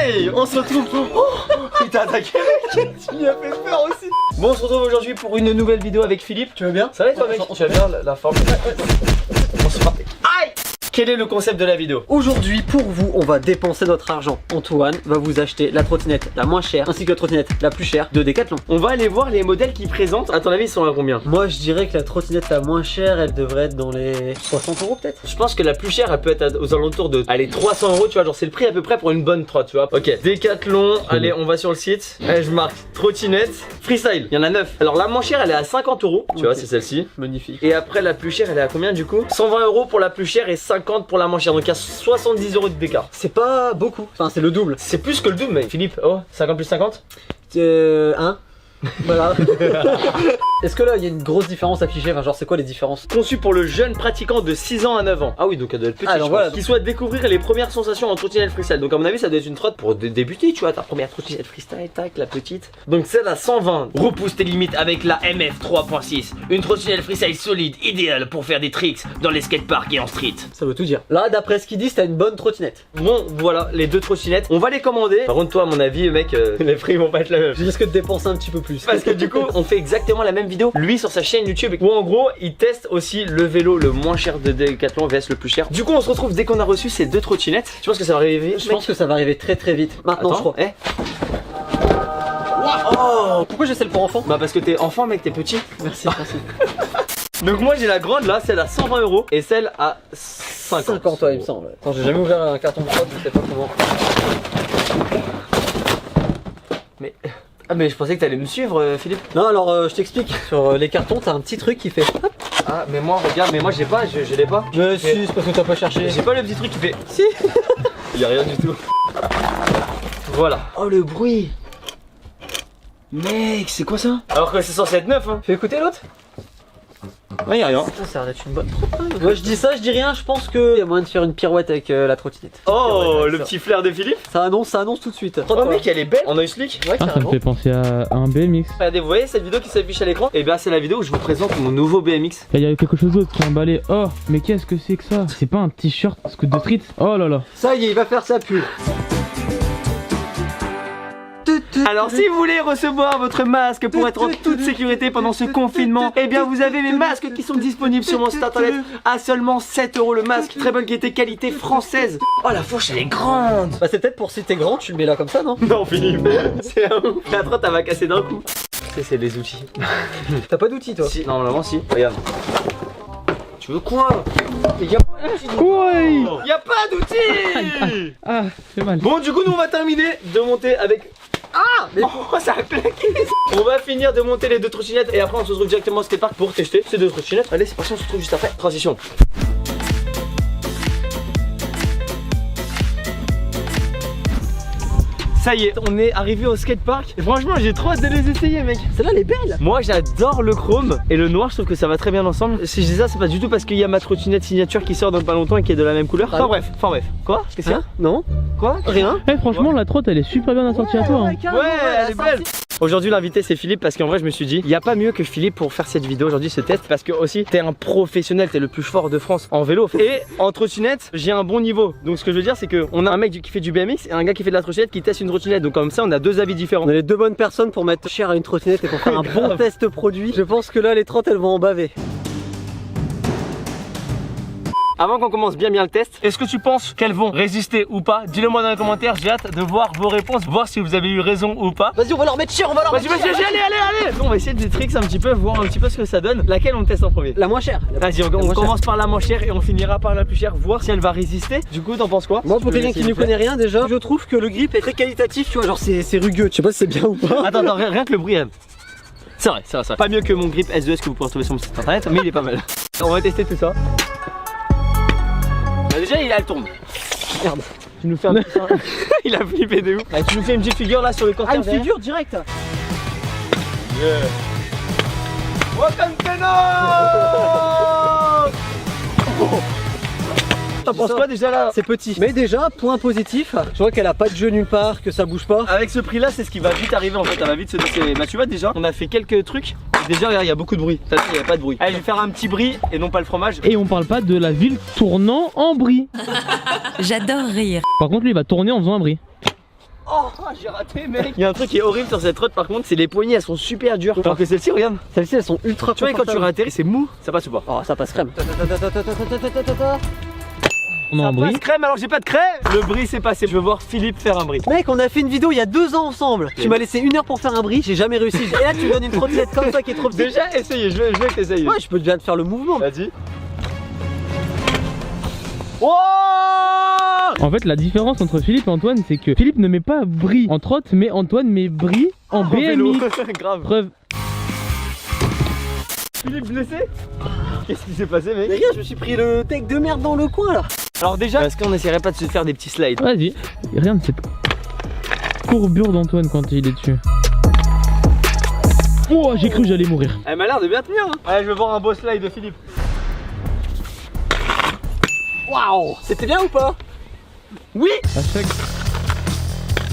Hey, on se retrouve pour... Oh, putain, t'as quel mec? Tu m'y as fait peur aussi. Bon, on se retrouve aujourd'hui pour une nouvelle vidéo avec Philippe. Tu vas bien? Ça va toi mec? Tu vas bien la forme? On se frappe. Aïe! Quel est le concept de la vidéo? Aujourd'hui, pour vous, on va dépenser notre argent. Antoine va vous acheter la trottinette la moins chère ainsi que la trottinette la plus chère de Decathlon. On va aller voir les modèles qu'ils présentent. À ton avis, ils sont à combien? Moi, je dirais que la trottinette la moins chère, elle devrait être dans les 60 € peut-être. Je pense que la plus chère, elle peut être aux alentours de, allez, 300 €, tu vois, genre c'est le prix à peu près pour une bonne trotte, tu vois. Ok, Decathlon, allez, on va sur le site. Allez, je marque trottinette freestyle. Il y en a 9. Alors la moins chère, elle est à 50 €, tu vois, c'est celle-ci. Magnifique. Et après, la plus chère, elle est à combien du coup? 120 € pour la plus chère et 50 pour la moins chère. Donc il y a 70 € d'écart. C'est pas beaucoup. Enfin, c'est le double. C'est plus que le double, mec. Philippe, oh, 50 plus 50? Hein. Voilà. Est-ce que là il y a une grosse différence affichée? Enfin, genre, c'est quoi les différences? Conçu pour le jeune pratiquant de 6 ans à 9 ans. Ah oui, donc elle doit être petite. Alors voilà. Qui souhaite découvrir les premières sensations en trottinette freestyle. Donc à mon avis, ça doit être une trotte pour débuter, tu vois. Ta première trottinette freestyle, tac, la petite. Donc celle à 120. Repousse tes limites avec la MF 3.6. Une trottinette freestyle solide, idéale pour faire des tricks dans les skateparks et en street. Ça veut tout dire. Là, d'après ce qu'ils disent, t'as une bonne trottinette. Bon, voilà, les deux trottinettes. On va les commander. Par contre, toi, à mon avis, mec, les prix vont pas être la même. Je risque de dépenser un petit peu plus. Parce que du coup, on fait exactement la même vidéo, lui sur sa chaîne YouTube, où en gros, il teste aussi le vélo le moins cher de Decathlon vs le plus cher. Du coup, on se retrouve dès qu'on a reçu ces deux trottinettes. Tu penses que ça va arriver? Je pense que ça va arriver très très vite. Maintenant, Attends, je crois. Eh. Oh, pourquoi j'ai celle pour enfants? Bah parce que t'es enfant, mec, t'es petit. Merci, merci. Donc moi j'ai la grande là, celle à 120 € et celle à 50. Ouais, il me semble. Attends, j'ai jamais ouvert un carton de trotte, je sais pas comment. Mais... Ah mais je pensais que t'allais me suivre Philippe. Non alors je t'explique, sur les cartons t'as un petit truc qui fait hop. Ah mais moi regarde, mais moi j'ai pas, je l'ai pas. Mais si, c'est parce que t'as pas cherché. J'ai pas le petit truc qui fait. Si. Il y a rien du tout. Voilà. Oh le bruit. Mec, c'est quoi ça? Alors que c'est censé être neuf hein. Fais écouter l'autre. Ouais, y'a rien. Ça a l'air d'être une bonne trotte. Moi je dis ça, je dis rien, je pense qu'il y a moyen de faire une pirouette avec la trottinette. Oh, le petit flair de Philippe. Ça annonce tout de suite. Oh mec, elle est belle en oil slick. Ouais, ça me fait penser à un BMX. Regardez, vous voyez cette vidéo qui s'affiche à l'écran? Et bien c'est la vidéo où je vous présente mon nouveau BMX. Il y a quelque chose d'autre qui est emballé. Oh, mais qu'est-ce que c'est que ça? C'est pas un t-shirt scoot de street? Oh là là. Ça y est, il va faire sa pub. Alors si vous voulez recevoir votre masque pour être en toute sécurité pendant ce confinement, eh bien vous avez mes masques qui sont disponibles sur mon site internet à seulement 7 € le masque. Très bonne qualité française. Oh la fourche elle est grande. Bah c'est peut-être pour si t'es grand, tu le mets là comme ça non? Non Philippe, c'est un ouf. La trotte elle va casser d'un coup. C'est des outils. T'as pas d'outils toi? Si, normalement si, regarde. Tu veux quoi? Y'a pas d'outils. Oui. Y'a pas d'outils. Ah, c'est mal. Bon du coup nous on va terminer de monter avec... Ah mais pourquoi ça a claqué? On va finir de monter les deux trottinettes et après on se retrouve directement au skatepark pour tester ces deux trottinettes. Allez c'est parti, on se retrouve juste après. Transition. Ça y est, on est arrivé au skatepark et franchement j'ai trop hâte de les essayer mec. Celle-là elle est belle. Moi j'adore le chrome et le noir, je trouve que ça va très bien ensemble. Si je dis ça c'est pas du tout parce qu'il y a ma trottinette signature qui sort dans pas longtemps et qui est de la même couleur. Enfin bref. Quoi? Qu'est-ce qu'il y a? Non. Quoi? Rien. Eh franchement la trotte elle est super bien assortie à toi hein. Ouais, elle est belle. Aujourd'hui l'invité c'est Philippe parce qu'en vrai je me suis dit il n'y a pas mieux que Philippe pour faire cette vidéo aujourd'hui, ce test, parce que aussi t'es un professionnel, t'es le plus fort de France en vélo et en trottinette j'ai un bon niveau. Donc ce que je veux dire c'est qu'on a un mec qui fait du BMX et un gars qui fait de la trottinette qui teste une trottinette. Donc comme ça on a deux avis différents. On est les deux bonnes personnes pour mettre cher à une trottinette et pour faire un bon test produit. Je pense que là les trottes elles vont en baver. Avant qu'on commence bien le test, est-ce que tu penses qu'elles vont résister ou pas? Dis-le moi dans les commentaires, j'ai hâte de voir vos réponses, voir si vous avez eu raison ou pas. Vas-y on va leur mettre cher, on va leur mettre cher. Vas-y, allez. On va essayer des tricks un petit peu, voir un petit peu ce que ça donne. Laquelle on teste en premier? La moins chère. Vas-y, on commence par la moins chère et on finira par la plus chère, voir si elle va résister. Du coup t'en penses quoi? Moi pour quelqu'un qui ne connaît rien déjà, je trouve que le grip est très qualitatif, tu vois, genre c'est rugueux. Je sais pas si c'est bien ou pas. Attends, rien que le bruit. C'est vrai. Pas mieux que mon grip S2S que vous pourrez trouver sur mon site internet, mais il est pas mal. On va tester tout ça. Bah déjà elle tombe. Merde. Tu nous fais un petit... Il a flippé de ouf. Bah, tu nous fais une petite figure là sur le corps. Ah une figure direct. Yeah. T'en penses quoi déjà là? C'est petit. Mais déjà, point positif, je vois qu'elle a pas de jeu nulle part, que ça bouge pas. Avec ce prix là, c'est ce qui va vite arriver en fait, elle va vite se déceler. Bah tu vois déjà, on a fait quelques trucs. Déjà regarde, il y a beaucoup de bruit. T'as vu, il n'y a pas de bruit. Allez, je vais faire un petit brie et non pas le fromage. Et on parle pas de la ville tournant en brie. J'adore rire. Par contre lui il va tourner en faisant un brie. Oh, j'ai raté, mec. Il y a un truc qui est horrible sur cette trotte par contre, c'est les poignées, elles sont super dures. Alors que celle-ci, regarde. Celles-ci, elles sont ultra Tu vois, quand tu confortables. réatterris, c'est mou, ça passe ou pas? Oh, ça passe crème. On est en Ça bris. passe crème alors que j'ai pas de crème. Le bris c'est passé, je veux voir Philippe faire un bris. Mec, on a fait une vidéo il y a 2 ans ensemble. Tu m'as laissé 1 heure pour faire un bris, j'ai jamais réussi. Et là, tu me donnes une trottinette comme ça qui est trop petite. Déjà essayez, je veux que t'essayes. Ouais, je peux déjà te faire le mouvement. Vas-y. Oh! En fait, la différence entre Philippe et Antoine, c'est que Philippe ne met pas bris en trotte, mais Antoine met bris en vélo. BMX. Grave. Preuve. Philippe blessé? Qu'est-ce qui s'est passé, Mais mec? regarde, je me suis pris le tech de merde dans le coin là. Alors déjà, est-ce qu'on essaierait pas de se faire des petits slides? Vas-y. Regarde cette courbure d'Antoine quand il est dessus. Oh, j'ai cru que j'allais mourir. Elle m'a l'air de bien tenir. Hein. Allez, je veux voir un beau slide de Philippe. Waouh, c'était bien ou pas? Oui! À chaque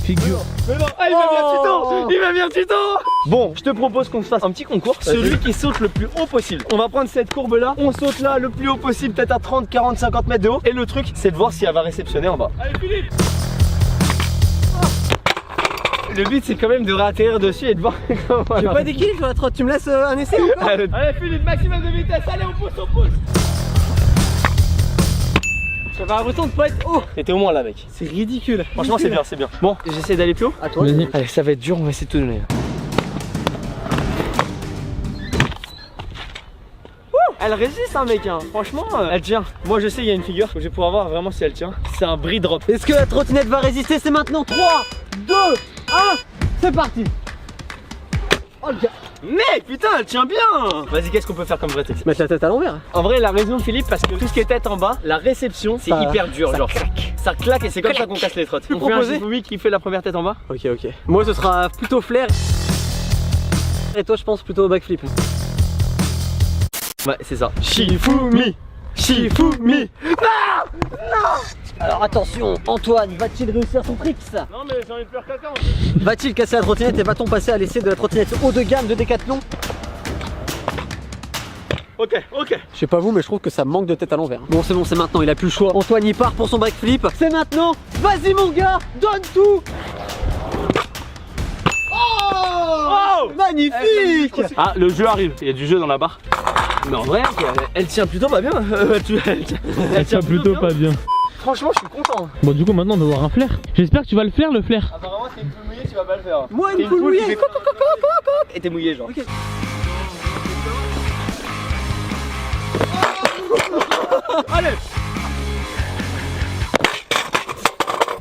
figure. Mais non, ah, il m'a mis un tuto! Il m'a mis un tuto! Bon, je te propose qu'on se fasse un petit concours. Celui qui saute le plus haut possible. On va prendre cette courbe là, on saute là le plus haut possible, peut-être à 30, 40, 50 mètres de haut. Et le truc, c'est de voir si elle va réceptionner en bas. Allez, Philippe! Le but, c'est quand même de réatterrir dessus et de voir comment J'ai pas d'équilibre sur la trotte, tu me laisses un essai ou pas? Allez, Philippe, maximum de vitesse, allez, on pousse, on pousse! J'avais l'impression de pas être haut. T'étais au moins là, mec. C'est ridicule. Franchement, c'est bien, c'est bien. Bon, j'essaie d'aller plus haut. À toi. Vas-y. Allez, ça va être dur, on va essayer de tout donner. Elle résiste, hein, mec. Hein. Franchement, elle tient. Moi, je sais, il y a une figure que je vais pouvoir voir vraiment si elle tient. C'est un bris drop. Est-ce que la trottinette va résister? C'est maintenant. 3, 2, 1, c'est parti. Oh le gars. Mec, putain, elle tient bien. Vas-y, qu'est-ce qu'on peut faire comme vrai test? Mettre la tête à l'envers. En vrai, la raison, Philippe, parce que tout ce qui est tête en bas, la réception, c'est Ça- hyper dur. ça Genre, claque. ça claque et c'est comme ça qu'on casse les trottes. Tu On fait un proposais Shifumi qui fait la première tête en bas. Ok, ok. Moi, ce sera plutôt flair. Et toi, je pense plutôt au backflip. Ouais, c'est ça. Shifumi. Shifumi. Alors attention, Antoine, va-t-il réussir son trick? Non, mais j'ai envie de faire caca. Va-t-il casser la trottinette et va-t-on passer à l'essai de la trottinette haut de gamme de Decathlon? Ok, ok. Je sais pas vous, mais je trouve que ça manque de tête à l'envers. Bon, c'est maintenant, il a plus le choix. Antoine, il part pour son backflip. C'est maintenant. Vas-y, mon gars, donne tout. Oh! Magnifique. Ah, le jeu arrive. Il y a du jeu dans la barre. Mais en vrai, elle tient plutôt pas bien. Elle tient plutôt pas bien. Franchement, je suis content. Bon, du coup, maintenant, on va voir un flair. J'espère que tu vas le faire, le flair. Apparemment, t'es une poule mouillée, tu vas pas le faire. Moi, T'es une poule mouillée. qui fait et t'es mouillé, genre. Ok. Allez!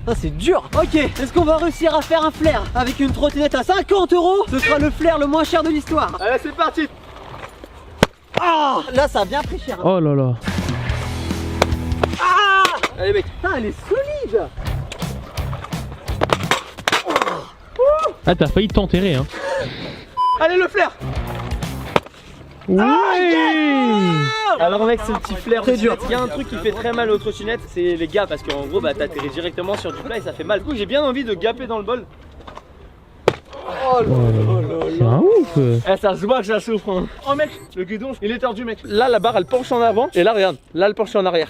Ah, c'est dur. Ok, est-ce qu'on va réussir à faire un flair avec une trottinette à 50 €? Ce sera le flair le moins cher de l'histoire. Allez, c'est parti! Ah, là, ça a bien pris cher. Hein. Oh là là. Allez, mec. Putain, elle est solide. Ah, t'as failli t'enterrer, hein. Allez, le flair! Ouais. Alors, mec, ce petit flair, Très dur. il y a un truc qui fait très mal aux trottinettes, c'est les gaps. Parce qu'en gros, bah, t'atterris directement sur du plat et ça fait mal. Du coup, j'ai bien envie de gaper dans le bol. Oh là là C'est un ouf. Eh, ça se voit que ça souffre. Hein. Oh, mec, le guidon, il est tordu, mec. Là, la barre, elle penche en avant. Et là, regarde, là, elle penche en arrière.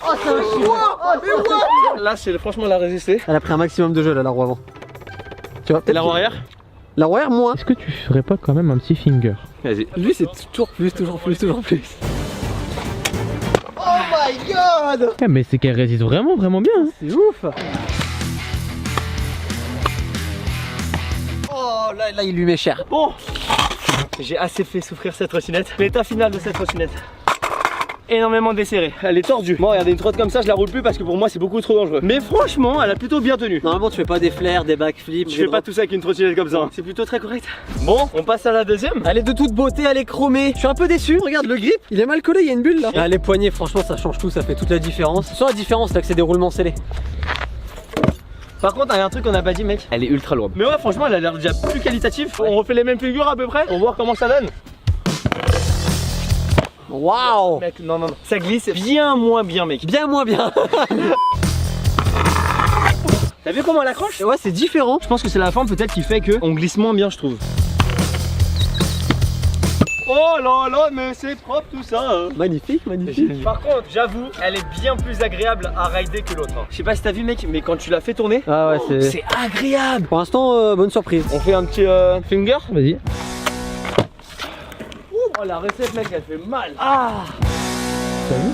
Oh, c'est un chien. Oh, mais what? Là, c'est franchement la résister. Elle a pris un maximum de jeu là, la roue avant. Tu vois, Et la roue arrière? La roue arrière, moins. Est-ce que tu ferais pas quand même un petit finger? Vas-y. Lui, c'est toujours plus. Oh my god! Ah, mais c'est qu'elle résiste vraiment bien. Hein. C'est ouf! Oh là, il lui met cher. Bon, j'ai assez fait souffrir cette trottinette. L'état final de cette trottinette. Énormément desserré. Elle est tordue. Moi, regardez, une trotte comme ça, je la roule plus parce que pour moi, c'est beaucoup trop dangereux. Mais franchement, elle a plutôt bien tenu. Normalement, tu fais pas des flares, des backflips. Je fais pas tout ça avec une trottinette comme ça. C'est plutôt très correct. Bon, on passe à la deuxième. Elle est de toute beauté, elle est chromée. Je suis un peu déçu. Regarde le grip, il est mal collé, il y a une bulle là. Ah, les poignées, franchement, ça change tout, ça fait toute la différence. Sans la différence là que c'est des roulements scellés. Par contre, il y a un truc qu'on n'a pas dit, mec. Elle est ultra lourde. Mais ouais, franchement, elle a l'air déjà plus qualitative. On refait les mêmes figures à peu près pour voir comment ça donne. Waouh! Mec, non, ça glisse bien moins bien, mec. Bien moins bien. T'as vu comment elle accroche? Ouais, c'est différent. Je pense que c'est la forme peut-être qui fait que on glisse moins bien, je trouve. Oh là là, mais c'est propre tout ça. Magnifique, magnifique. Par contre, j'avoue, elle est bien plus agréable à rider que l'autre. Je sais pas si t'as vu mec, mais quand tu l'as fait tourner, Ah ouais, c'est agréable. Pour l'instant, bonne surprise. On fait un petit finger. Vas-y. Oh la recette mec, elle fait mal. Ah. T'as vu?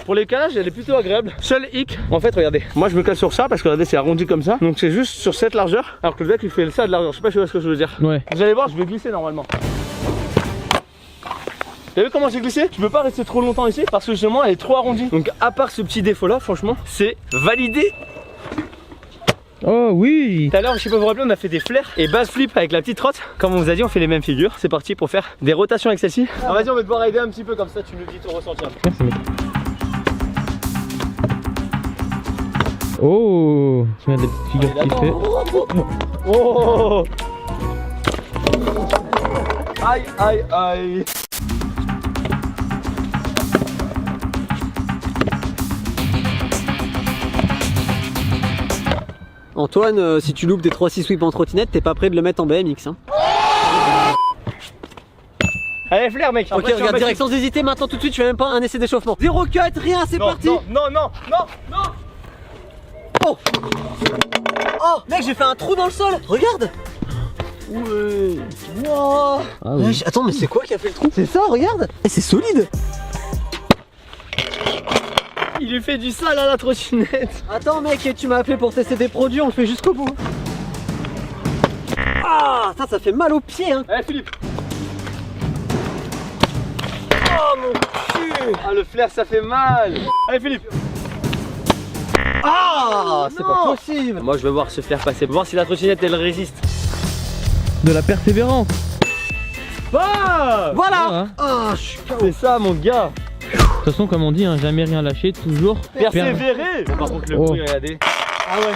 Pour les calages, elle est plutôt agréable. Seul hic, en fait, regardez. Moi, je me cale sur ça parce que regardez, c'est arrondi comme ça. Donc, c'est juste sur cette largeur. Alors que le mec, il fait ça de largeur. Je sais pas si tu vois ce que je veux dire. Ouais. Vous allez voir, je vais glisser normalement. T'as vu comment j'ai glissé? Je peux pas rester trop longtemps ici parce que justement, elle est trop arrondie. Donc, à part ce petit défaut là, franchement, c'est validé. Oh oui. Tout à l'heure, je sais pas vous rappeler, on a fait des flares et base flip avec la petite trotte. Comme on vous a dit, on fait les mêmes figures. C'est parti pour faire des rotations avec celle-ci. Ah, vas-y, on va devoir aider un petit peu comme ça, tu nous dis ton ressenti. Merci mec. Oh, tu mets des petites figures qui fait. Oh. Aïe, aïe, aïe. Antoine, si tu loupes des 3-6 whips en trottinette, t'es pas prêt de le mettre en BMX hein. Allez, flair mec. Ok, regarde direct sans hésiter, maintenant tout de suite, je fais même pas un essai d'échauffement. 0 cut, rien, c'est parti. Non. Oh. Oh, mec, j'ai fait un trou dans le sol, regarde. Ouais. Wow. Ah oui. Attends, mais c'est quoi qui a fait le trou? C'est ça, regarde. Eh, c'est solide. Il lui fait du sale à la trottinette. Attends mec, tu m'as appelé pour tester des produits, on le fait jusqu'au bout. Ah, ça fait mal aux pieds hein. Allez Philippe. Oh mon cul. Ah le flair ça fait mal. Allez Philippe. Ah, c'est pas non. possible. Moi je vais voir ce flair passer, voir si la trottinette elle résiste. De la persévérance. Bah Voilà. Ah, je suis KO. c'est ça mon gars. De toute façon, comme on dit, hein, jamais rien lâcher, toujours Persévérer. Par contre le Oh. bruit regardez. Ah ouais.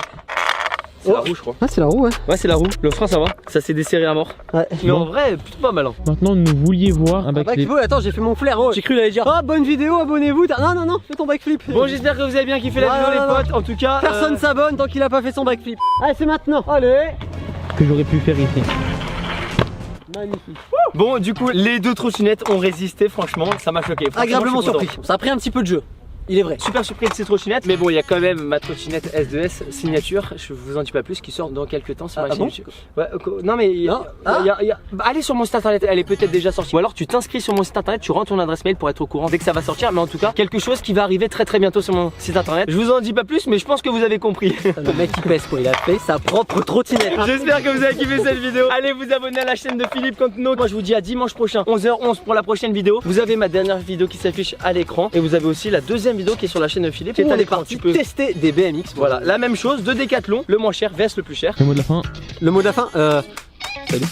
C'est la roue je crois. Ah, c'est la roue ouais. Ouais c'est la roue. Le frein ça va. Ça s'est desserré à mort. Ouais. Mais en vrai plutôt pas mal hein. Maintenant, nous vouliez voir un backflip. Backflip, attends, j'ai fait mon flair. Oh, j'ai cru qu'il allait dire ah, bonne vidéo, abonnez-vous. Non, fais ton backflip. Bon j'espère que vous avez bien kiffé la vidéo les potes. En tout cas Personne s'abonne tant qu'il a pas fait son backflip. Allez, c'est maintenant. Allez. Que j'aurais pu faire ici. Magnifique. Bon du coup les deux trottinettes ont résisté franchement, ça m'a choqué. Franchement, Agréablement je suis content. surpris. Ça a pris un petit peu de jeu. Il est vrai. Super surpris de ces trottinettes, mais bon, il y a quand même ma trottinette S2S signature. Je vous en dis pas plus, qui sort dans quelques temps sur ma chaîne YouTube. Ouais, non, mais Non. bah, allez sur mon site internet, elle est peut-être déjà sortie. Ou alors tu t'inscris sur mon site internet, tu rentres ton adresse mail pour être au courant dès que ça va sortir. Mais en tout cas, quelque chose qui va arriver très bientôt sur mon site internet. Je vous en dis pas plus, mais je pense que vous avez compris. Le mec qui pèse quoi, il a fait sa propre trottinette. Hein. J'espère que vous avez kiffé cette vidéo. Allez vous abonner à la chaîne de Philippe Cantino. Moi je vous dis à dimanche prochain 11h11 pour la prochaine vidéo. Vous avez ma dernière vidéo qui s'affiche à l'écran et vous avez aussi la deuxième vidéo qui est sur la chaîne de Philippe qui est On à est l'écran. parti tester des BMX. Voilà, la même chose de Décathlon, le moins cher vs le plus cher. Le mot de la fin. Le mot de la fin, salut.